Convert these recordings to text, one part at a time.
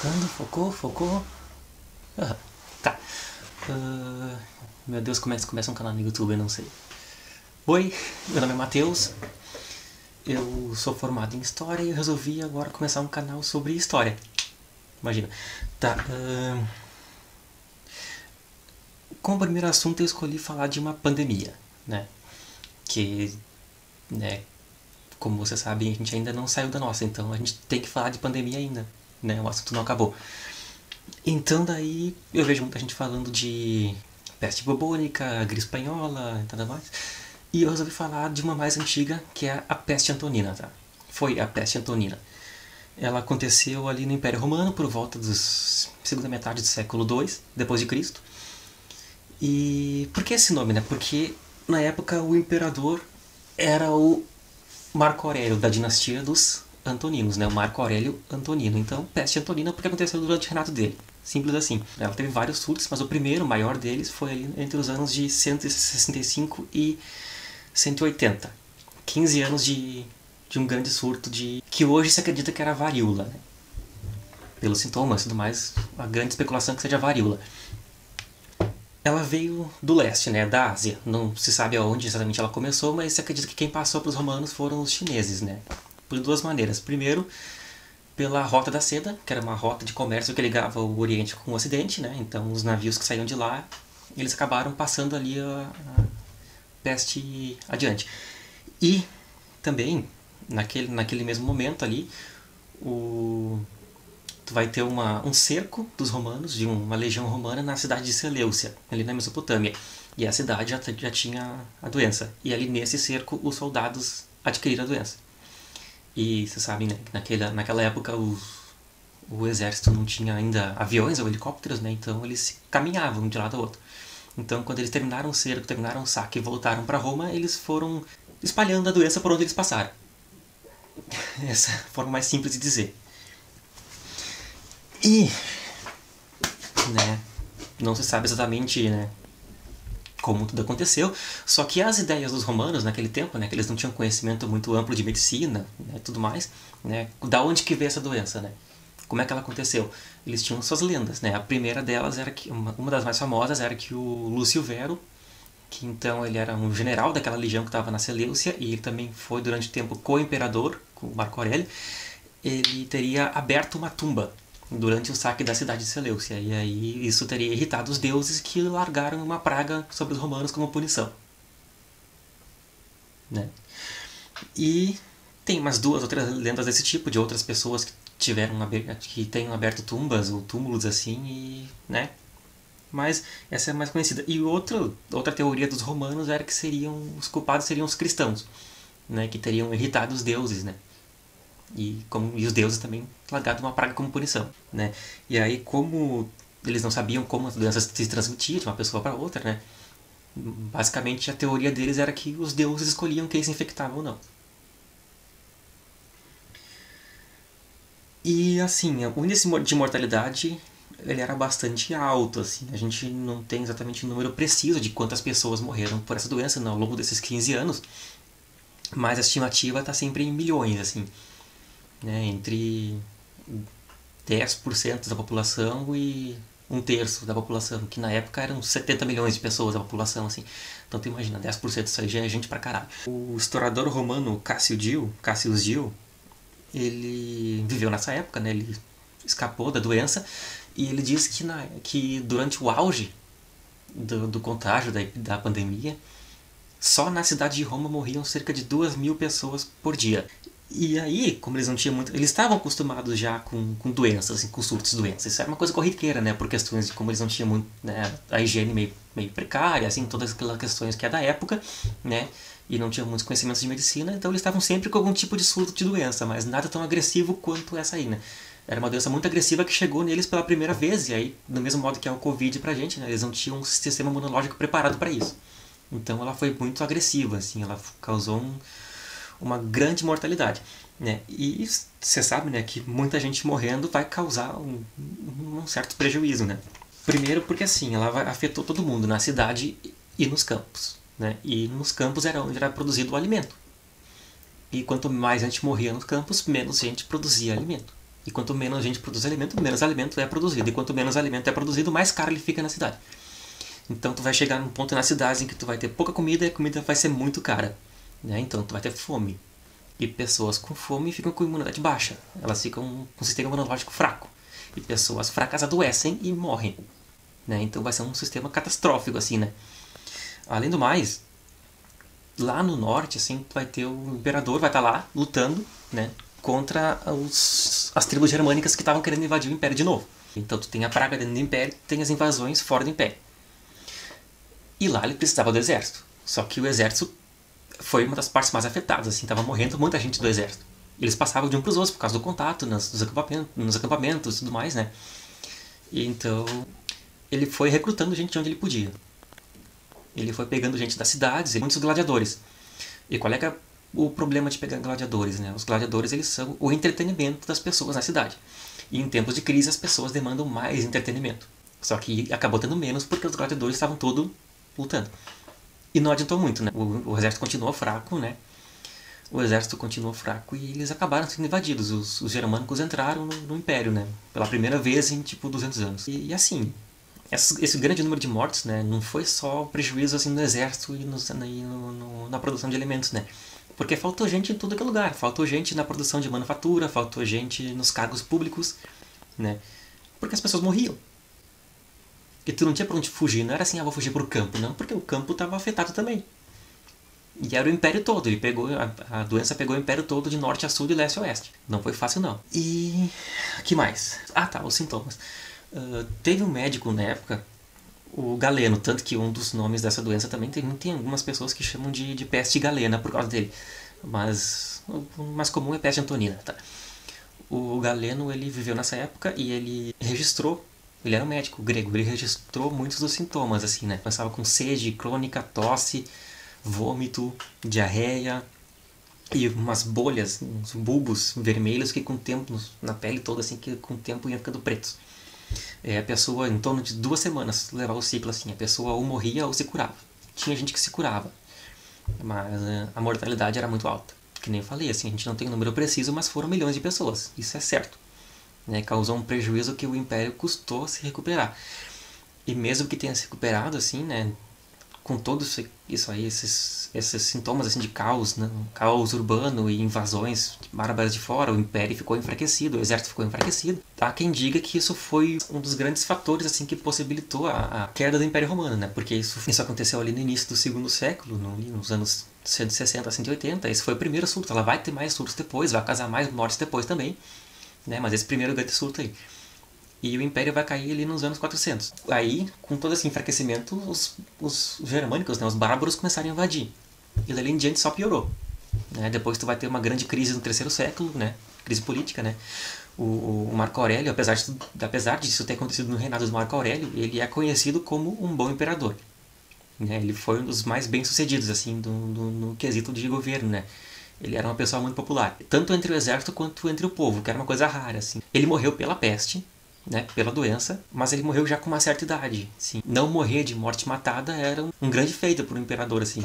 Focando, focou. Ah, tá. Meu Deus, começa um canal no YouTube, eu não sei. Oi, meu nome é Matheus. Eu sou formado em História e eu resolvi agora começar um canal sobre História. Imagina. Tá. Como primeiro assunto eu escolhi falar de uma pandemia, né? Que, né, como vocês sabem, a gente ainda não saiu da nossa, então a gente tem que falar de pandemia ainda, né? O assunto não acabou. Então daí eu vejo muita gente falando de peste bubônica, gripe espanhola e tudo mais. E eu resolvi falar de uma mais antiga, que é a peste antonina, tá? Foi a peste antonina. Ela aconteceu ali no Império Romano por volta dos segunda metade do século II depois de Cristo. E por que esse nome, né? Porque na época o imperador era o Marco Aurélio da dinastia dos Antoninos, né? O Marco Aurélio Antonino. Então, peste antonina porque aconteceu durante o reinado dele. Simples assim. Ela teve vários surtos, mas o primeiro, o maior deles, foi ali entre os anos de 165 e 180. 15 anos de um grande surto de que hoje se acredita que era varíola, né? Pelos sintomas e tudo mais, a grande especulação que seja varíola. Ela veio do leste, né, da Ásia. Não se sabe aonde exatamente ela começou, mas se acredita que quem passou para os romanos foram os chineses, né? Por duas maneiras. Primeiro, pela Rota da Seda, que era uma rota de comércio que ligava o Oriente com o Ocidente, né? Então os navios que saíam de lá, eles acabaram passando ali a peste adiante. E também, naquele mesmo momento ali, tu vai ter um cerco dos romanos, de uma legião romana na cidade de Seleucia, ali na Mesopotâmia. E a cidade já tinha a doença. E ali nesse cerco os soldados adquiriram a doença. E vocês sabem, né, que naquela época o exército não tinha ainda aviões ou helicópteros, né, então eles caminhavam de um lado ao outro. Então quando eles terminaram o cerco, terminaram o saque e voltaram para Roma, eles foram espalhando a doença por onde eles passaram. Essa é a forma mais simples de dizer. E, né, não se sabe exatamente, né, como tudo aconteceu, só que as ideias dos romanos naquele tempo, né, que eles não tinham conhecimento muito amplo de medicina, né, tudo mais, né, da onde que veio essa doença, né? Como é que ela aconteceu? Eles tinham suas lendas, né? A primeira delas era que uma das mais famosas era que o Lúcio Vero, que então ele era um general daquela legião que estava na Seleucia e ele também foi durante o tempo co-imperador com o Marco Aurélio, ele teria aberto uma tumba durante o saque da cidade de Seleucia. E aí isso teria irritado os deuses que largaram uma praga sobre os romanos como punição. Né? E tem umas duas outras lendas desse tipo, de outras pessoas que tenham aberto tumbas ou túmulos assim, e, né? Mas essa é a mais conhecida. E outra teoria dos romanos era que os culpados seriam os cristãos, né? Que teriam irritado os deuses, né? E os deuses também largado uma praga como punição, né? E aí, como eles não sabiam como a doença se transmitia de uma pessoa para outra, né? Basicamente a teoria deles era que os deuses escolhiam quem se infectava ou não. E assim, o índice de mortalidade ele era bastante alto, assim. A gente não tem exatamente o número preciso de quantas pessoas morreram por essa doença ao longo desses 15 anos, mas a estimativa está sempre em milhões, assim, né? Entre 10% da população e um terço da população, que na época eram 70 milhões de pessoas da população, assim. Então tu imagina, 10% disso aí já é gente pra caralho. O historiador romano Cassius Dio, ele viveu nessa época, né? Ele escapou da doença e ele diz que durante o auge do contágio da pandemia, só na cidade de Roma morriam cerca de 2.000 pessoas por dia. E aí, como eles não tinham muito... Eles estavam acostumados já com doenças, assim, com surtos de doenças. Isso era uma coisa corriqueira, né? Por questões de como eles não tinham muito... Né, a higiene meio precária, assim, todas aquelas questões que é da época, né? E não tinham muitos conhecimentos de medicina, então eles estavam sempre com algum tipo de surto de doença, mas nada tão agressivo quanto essa aí, né? Era uma doença muito agressiva que chegou neles pela primeira vez, e aí, do mesmo modo que é o Covid pra gente, né? Eles não tinham um sistema imunológico preparado para isso. Então ela foi muito agressiva, assim, ela causou uma grande mortalidade, né? E você sabe, né, que muita gente morrendo vai causar um certo prejuízo, né? Primeiro porque assim, ela afetou todo mundo na cidade e nos campos, né? E nos campos era onde era produzido o alimento. E quanto mais gente morria nos campos, menos gente produzia alimento. E quanto menos gente produz alimento, menos alimento é produzido. E quanto menos alimento é produzido, mais caro ele fica na cidade. Então tu vai chegar num ponto nas cidades em que tu vai ter pouca comida e a comida vai ser muito cara. Né? Então tu vai ter fome. E pessoas com fome ficam com imunidade baixa. Elas ficam com um sistema imunológico fraco. E pessoas fracas adoecem e morrem. Né? Então vai ser um sistema catastrófico, assim, né? Além do mais, lá no norte, assim, vai ter o imperador, vai estar lá lutando, né? Contra as tribos germânicas que estavam querendo invadir o Império de novo. Então tu tem a praga dentro do Império, tem as invasões fora do Império. E lá ele precisava do exército. Só que o exército foi uma das partes mais afetadas, assim, tava morrendo muita gente do exército. Eles passavam de um para os outros por causa do contato nos acampamentos e tudo mais, né? E então ele foi recrutando gente de onde ele podia. Ele foi pegando gente das cidades e muitos gladiadores. E qual é que é o problema de pegar gladiadores, né? Os gladiadores, eles são o entretenimento das pessoas na cidade. E em tempos de crise as pessoas demandam mais entretenimento. Só que acabou tendo menos porque os gladiadores estavam todos lutando. E não adiantou muito, né? O exército continuou fraco, né? O exército continuou fraco e eles acabaram sendo invadidos. Os germânicos entraram no Império, né? Pela primeira vez em, tipo, 200 anos. E assim, esse grande número de mortes, né? Não foi só prejuízo, assim, no exército e na produção de alimentos, né? Porque faltou gente em todo aquele lugar. Faltou gente na produção de manufatura, faltou gente nos cargos públicos, né? Porque as pessoas morriam. E tu não tinha pra onde fugir. Não era assim, vou fugir pro campo. Não, porque o campo estava afetado também. E era o Império todo. Ele pegou, a doença pegou o Império todo de norte a sul, de leste a oeste. Não foi fácil, não. E... que mais? Ah, tá, os sintomas. Teve um médico na época, o Galeno. Tanto que um dos nomes dessa doença também tem algumas pessoas que chamam de peste galena por causa dele. Mas o mais comum é peste antonina, tá? O Galeno, ele viveu nessa época e ele registrou. Ele era um médico grego, ele registrou muitos dos sintomas, assim, né? Começava com sede crônica, tosse, vômito, diarreia e umas bolhas, uns bulbos vermelhos que com o tempo, na pele toda, assim, que com o tempo iam ficando pretos. A pessoa, em torno de 2 semanas, levava o ciclo, assim, a pessoa ou morria ou se curava. Tinha gente que se curava, mas a mortalidade era muito alta. Que nem eu falei, assim, a gente não tem o número preciso, mas foram milhões de pessoas, isso é certo. Né, causou um prejuízo que o Império custou se recuperar. E mesmo que tenha se recuperado, assim, né, com todo isso aí, esses sintomas assim, de caos, né, caos urbano e invasões bárbaras de fora, o Império ficou enfraquecido, o exército ficou enfraquecido. Há quem diga que isso foi um dos grandes fatores assim, que possibilitou a queda do Império Romano, né, porque isso aconteceu ali no início do segundo século, nos anos 160 a 180. Esse foi o primeiro surto. Ela vai ter mais surtos depois, vai causar mais mortes depois também. Né, mas esse primeiro grande surto aí. E o Império vai cair ali nos anos 400. Aí, com todo esse enfraquecimento, os germânicos, né, os bárbaros, começaram a invadir. E dali em diante só piorou. Né? Depois tu vai ter uma grande crise no terceiro século, né? Crise política, né? O Marco Aurélio, apesar disso ter acontecido no reinado do Marco Aurélio, ele é conhecido como um bom imperador. Né? Ele foi um dos mais bem-sucedidos assim, no quesito de governo, né? Ele era uma pessoa muito popular, tanto entre o exército quanto entre o povo, que era uma coisa rara, assim. Ele morreu pela peste, né, pela doença, mas ele morreu já com uma certa idade, assim. Não morrer de morte matada era um grande feito para um imperador, assim.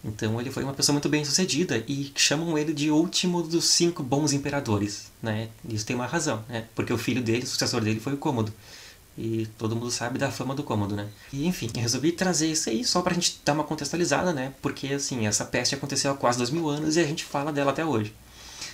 Então ele foi uma pessoa muito bem sucedida e chamam ele de último dos 5 bons imperadores, né? Isso tem uma razão, né? Porque o filho dele, o sucessor dele, foi o Cômodo. E todo mundo sabe da fama do Cômodo, né? E enfim, eu resolvi trazer isso aí só pra gente dar uma contextualizada, né? Porque assim, essa peste aconteceu há quase 2000 anos e a gente fala dela até hoje.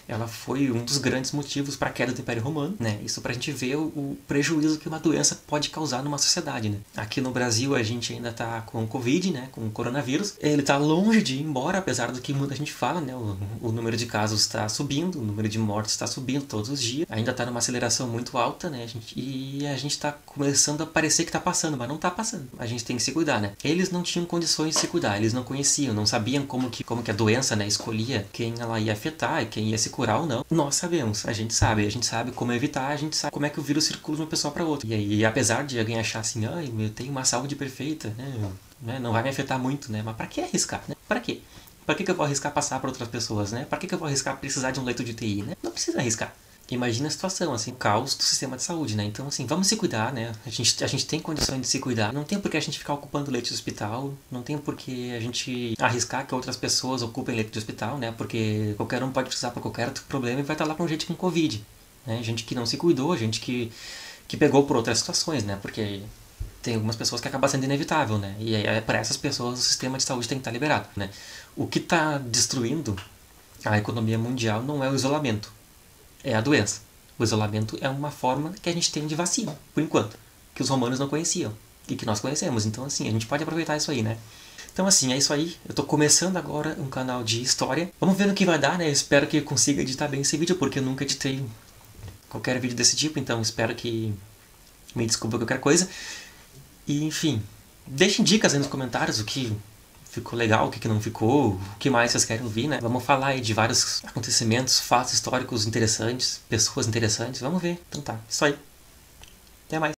Ela foi um dos grandes motivos para a queda do Império Romano, né? Isso para a gente ver o prejuízo que uma doença pode causar numa sociedade, né? Aqui no Brasil a gente ainda está com o Covid, né? Com o coronavírus. Ele está longe de ir embora, apesar do que muita gente fala, né? O número de casos está subindo, o número de mortes está subindo todos os dias. Ainda está numa aceleração muito alta, né? E a gente está começando a parecer que está passando, mas não está passando. A gente tem que se cuidar, né? Eles não tinham condições de se cuidar, eles não conheciam, não sabiam como que a doença, né, escolhia quem ela ia afetar e quem ia se curar ou não. Nós sabemos, a gente sabe como evitar, a gente sabe como é que o vírus circula de uma pessoa para outra. E aí, apesar de alguém achar assim, eu tenho uma saúde perfeita, né, não vai me afetar muito, né, mas para que arriscar, né? Para quê? Para que eu vou arriscar passar para outras pessoas, né? Para que eu vou arriscar precisar de um leito de UTI, né? Não precisa arriscar. Imagina a situação, assim, o caos do sistema de saúde, né? Então, assim, vamos se cuidar, né? A gente tem condições de se cuidar. Não tem por que a gente ficar ocupando leite de hospital. Não tem por que a gente arriscar que outras pessoas ocupem leite de hospital, né? Porque qualquer um pode precisar por qualquer outro problema e vai estar lá com gente com Covid. né? Gente que não se cuidou, gente que pegou por outras situações, né? Porque tem algumas pessoas que acaba sendo inevitável, né? E aí, para essas pessoas o sistema de saúde tem que estar liberado, né? O que está destruindo a economia mundial não é o isolamento, é a doença. O isolamento é uma forma que a gente tem de vacina, por enquanto, que os romanos não conheciam e que nós conhecemos. Então, assim, a gente pode aproveitar isso aí, né? Então, assim, é isso aí. Eu tô começando agora um canal de história. Vamos ver no que vai dar, né? Eu espero que eu consiga editar bem esse vídeo, porque eu nunca editei qualquer vídeo desse tipo, então espero que me desculpa qualquer coisa. E, enfim, deixem dicas aí nos comentários o que ficou legal, o que não ficou, o que mais vocês querem ouvir, né? Vamos falar aí de vários acontecimentos, fatos históricos interessantes, pessoas interessantes. Vamos ver. Então tá, isso aí. Até mais.